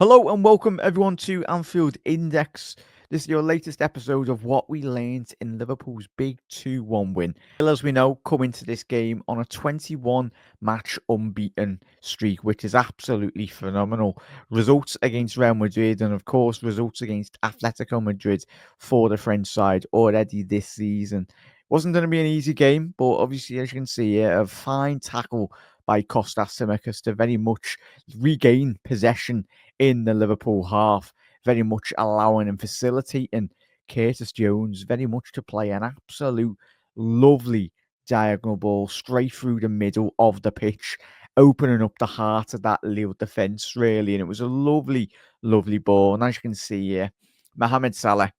Hello and welcome everyone to Anfield Index. This is your latest episode of what we learned in Liverpool's big 2-1 win. As we know, come into this game on a 21 match unbeaten streak, which is absolutely phenomenal. Results against Real Madrid and of course results against Atletico Madrid for the French side already this season. Wasn't going to be an easy game, but obviously as you can see here, a fine tackle by Kostas Tsimikas to very much regain possession in the Liverpool half, very much allowing and facilitating Curtis Jones very much to play an absolute lovely diagonal ball straight through the middle of the pitch, opening up the heart of that Lille defence, really. And it was a lovely, lovely ball. And as you can see here, Mohamed Salah,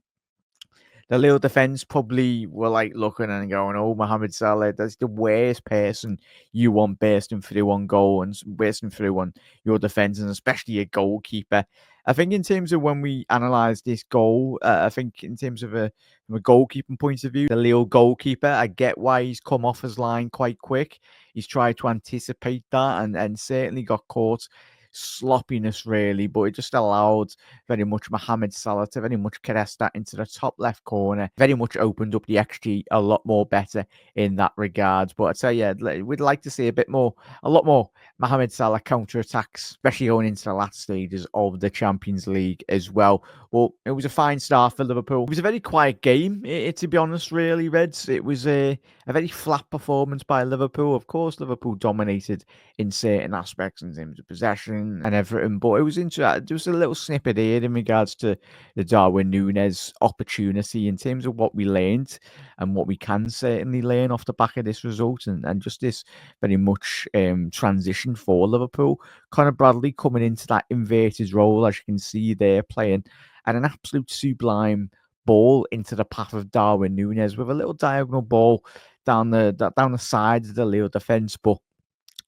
the Lille defence probably were like looking and going, "Oh, Mohamed Salah, that's the worst person you want bursting through on goal and bursting through on your defence, and especially your goalkeeper." I think in terms of when we analyse this goal, I think in terms of from a goalkeeping point of view, the Lille goalkeeper, I get why he's come off his line quite quick. He's tried to anticipate that and certainly got caught sloppiness really, but it just allowed very much Mohamed Salah to very much caress that into the top left corner. Very much opened up the XG a lot more better in that regard. But I'd say, yeah, we'd like to see a lot more Mohamed Salah counter-attacks, especially going into the last stages of the Champions League as well. Well, it was a fine start for Liverpool. It was a very quiet game, to be honest, really, Reds. It was a very flat performance by Liverpool. Of course, Liverpool dominated in certain aspects in terms of possession and everything, but it was interesting. There was a little snippet here in regards to the Darwin Nunez opportunity in terms of what we learned and what we can certainly learn off the back of this result and just this very much transition for Liverpool. Conor Bradley coming into that inverted role, as you can see there, playing at an absolute sublime ball into the path of Darwin Nunez with a little diagonal ball down the sides of the Lille defence, but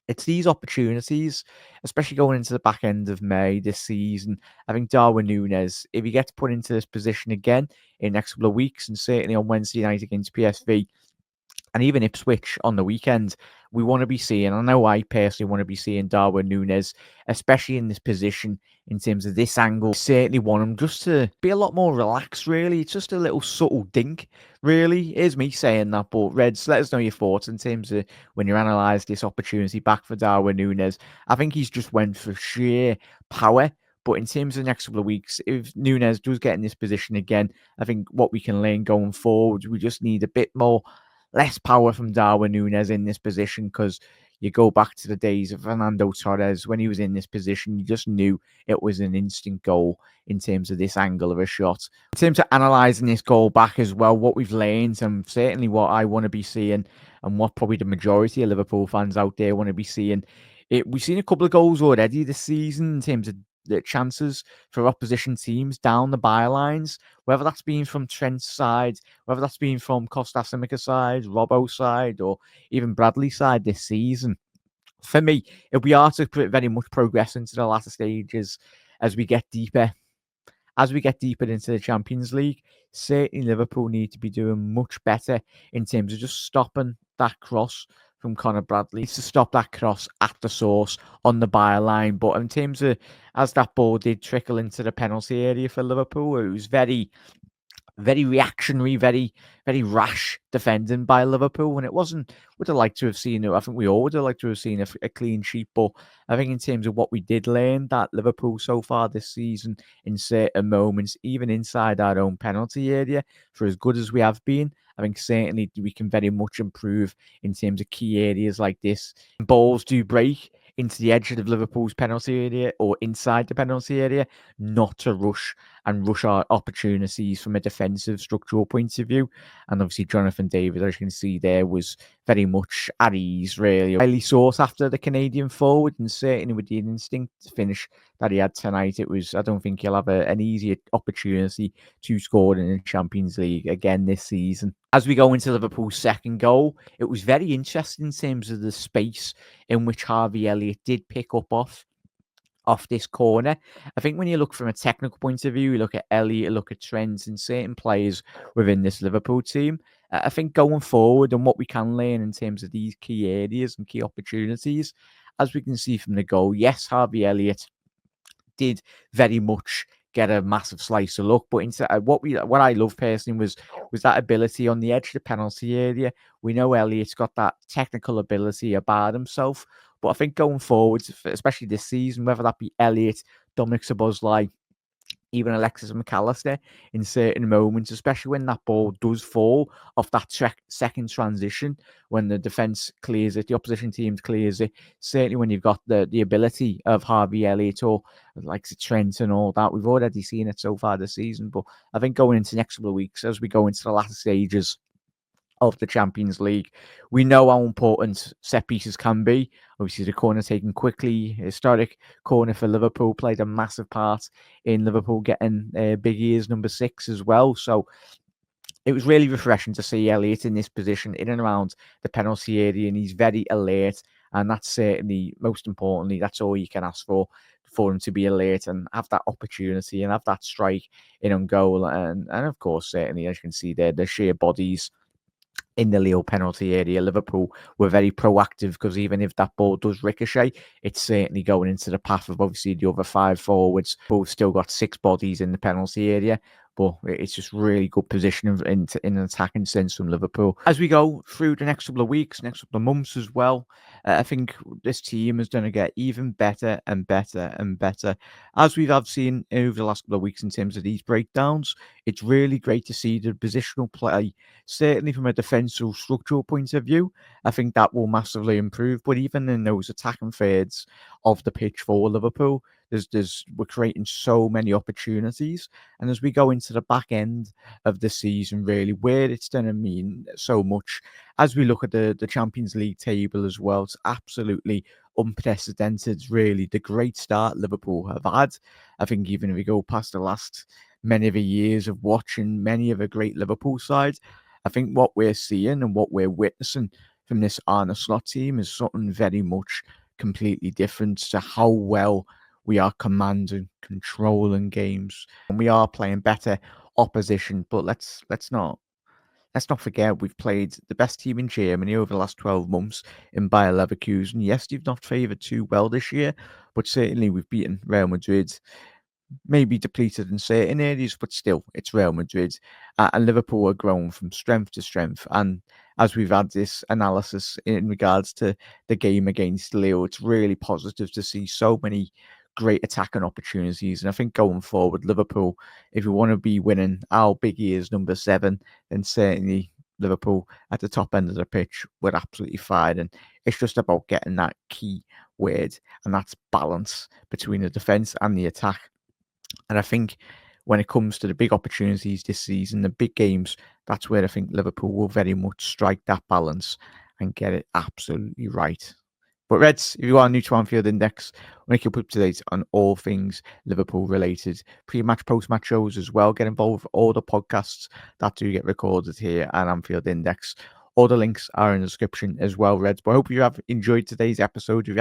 it's these opportunities, especially going into the back end of May this season. I think Darwin Nunez, if he gets put into this position again in the next couple of weeks, and certainly on Wednesday night against PSV, and even Ipswich on the weekend, we want to be seeing, I know I personally want to be seeing Darwin Nunez, especially in this position, in terms of this angle. Certainly want him just to be a lot more relaxed, really. It's just a little subtle dink, really. Here's me saying that, but Reds, let us know your thoughts in terms of when you analyse this opportunity back for Darwin Nunez. I think he's just went for sheer power. But in terms of the next couple of weeks, if Nunez does get in this position again, I think what we can learn going forward, we just need a bit more less power from Darwin Nunez in this position, because you go back to the days of Fernando Torres when he was in this position, you just knew it was an instant goal in terms of this angle of a shot. In terms of analysing this goal back as well, what we've learned and certainly what I want to be seeing and what probably the majority of Liverpool fans out there want to be seeing, we've seen a couple of goals already this season in terms of the chances for opposition teams down the bylines, whether that's been from Trent's side, whether that's been from Kostas Tsimikas' side, Robbo's side, or even Bradley's side this season. For me, it'll be hard to very much progress into the latter stages as we get deeper. As we get deeper into the Champions League, certainly Liverpool need to be doing much better in terms of just stopping that cross from Conor Bradley. Needs to stop that cross at the source on the byline. But in terms of as that ball did trickle into the penalty area for Liverpool, it was very reactionary, very rash defending by Liverpool. And it wasn't, would have liked to have seen it. I think we all would have liked to have seen a clean sheet. But I think in terms of what we did learn, that Liverpool so far this season, in certain moments, even inside our own penalty area, for as good as we have been, I think certainly we can very much improve in terms of key areas like this. Balls do break into the edge of Liverpool's penalty area or inside the penalty area, not to rush our opportunities from a defensive structural point of view. And obviously Jonathan David, as you can see there, was very much at ease, really. Highly sought after the Canadian forward, and certainly with the instinct to finish that he had tonight, I don't think he'll have an easier opportunity to score in the Champions League again this season. As we go into Liverpool's second goal, it was very interesting in terms of the space in which Harvey Elliott did pick up off this corner. I think when you look from a technical point of view, you look at Elliott, you look at trends and certain players within this Liverpool team. I think going forward and what we can learn in terms of these key areas and key opportunities, as we can see from the goal, yes, Harvey Elliott did very much get a massive slice of luck. But instead, what I love personally was that ability on the edge of the penalty area. We know Elliott's got that technical ability about himself, but I think going forward, especially this season, whether that be Elliott, Dominic Szoboszlai, even Alexis McAllister, in certain moments, especially when that ball does fall off that second transition, when the defence clears it, the opposition team clears it. Certainly, when you've got the ability of Harvey Elliott or like Trent and all that, we've already seen it so far this season. But I think going into the next couple of weeks, as we go into the latter stages of the Champions League, we know how important set pieces can be. Obviously, the corner taken quickly, historic corner for Liverpool, played a massive part in Liverpool getting Big Ears number 6 as well. So it was really refreshing to see Elliott in this position, in and around the penalty area, and he's very alert. And that's certainly, most importantly, that's all you can ask for him to be alert and have that opportunity and have that strike in on goal. And of course, certainly, as you can see there, the sheer bodies in the Lille penalty area. Liverpool were very proactive, because even if that ball does ricochet, it's certainly going into the path of obviously the other 5 forwards. Both still got 6 bodies in the penalty area, but it's just really good positioning in an attacking sense from Liverpool. As we go through the next couple of weeks, next couple of months as well, I think this team is going to get even better and better and better. As we've seen over the last couple of weeks in terms of these breakdowns, it's really great to see the positional play, certainly from a defensive structural point of view. I think that will massively improve. But even in those attacking thirds of the pitch for Liverpool, we're creating so many opportunities. And as we go into the back end of the season, really, where it's going to mean so much, as we look at the Champions League table as well, it's absolutely unprecedented, really, the great start Liverpool have had. I think even if we go past the last many of the years of watching many of the great Liverpool sides, I think what we're seeing and what we're witnessing from this Arne Slot team is something very much completely different to how well we are commanding, controlling games, and we are playing better opposition. But let's not forget, we've played the best team in Germany over the last 12 months in Bayer Leverkusen. Yes, you've not favoured too well this year, but certainly we've beaten Real Madrid, maybe depleted in certain areas, but still, it's Real Madrid. And Liverpool are grown from strength to strength. And as we've had this analysis in regards to the game against Lille, it's really positive to see so many great attacking opportunities. And I think going forward, Liverpool, if we want to be winning our Big Ears number 7, then certainly Liverpool at the top end of the pitch, we're absolutely fine. And it's just about getting that key word, and that's balance between the defence and the attack. And I think when it comes to the big opportunities this season, the big games, that's where I think Liverpool will very much strike that balance and get it absolutely right. But Reds, if you are new to Anfield Index, we'll make you up to date on all things Liverpool related. Pre-match, post-match shows as well. Get involved with all the podcasts that do get recorded here at Anfield Index. All the links are in the description as well, Reds. But I hope you have enjoyed today's episode. If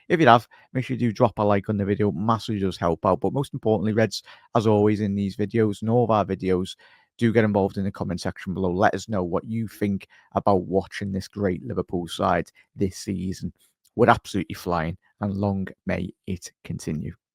you have, make sure you do drop a like on the video. Massively does help out. But most importantly, Reds, as always in these videos and all of our videos, do get involved in the comment section below. Let us know what you think about watching this great Liverpool side this season. We're absolutely flying, and long may it continue.